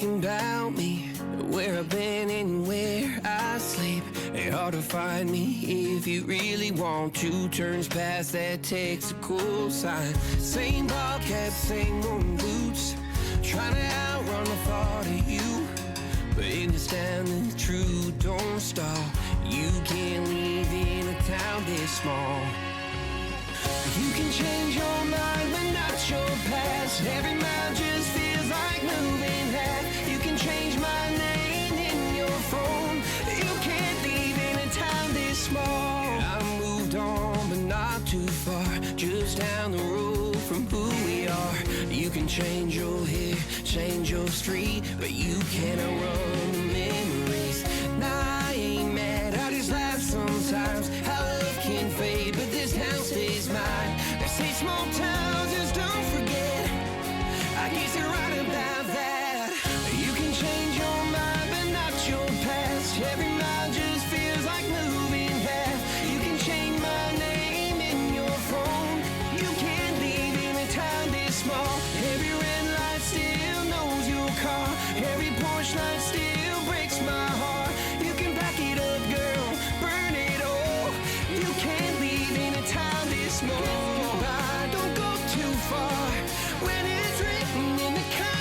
asking about me, where I've been and where I sleep. It's hard to find me if you really want to. Turns past that takes a cool sign. Same bobcat, same old boots, trying to outrun the thought of you. But understand the truth, don't stop. You can't live in a town this small. You can change your mind, but not your past. Every mile just feels like moving half. You can change my name in your phone. You can't live in a town this small. I moved on, but not too far, just down the road from who we are. You can change your hair, change your street, but you cannot run the memories. Nah, I ain't mad, I just laugh sometimes. How love can fade, but this town stays mine. They say small towns just don't forget. I guess it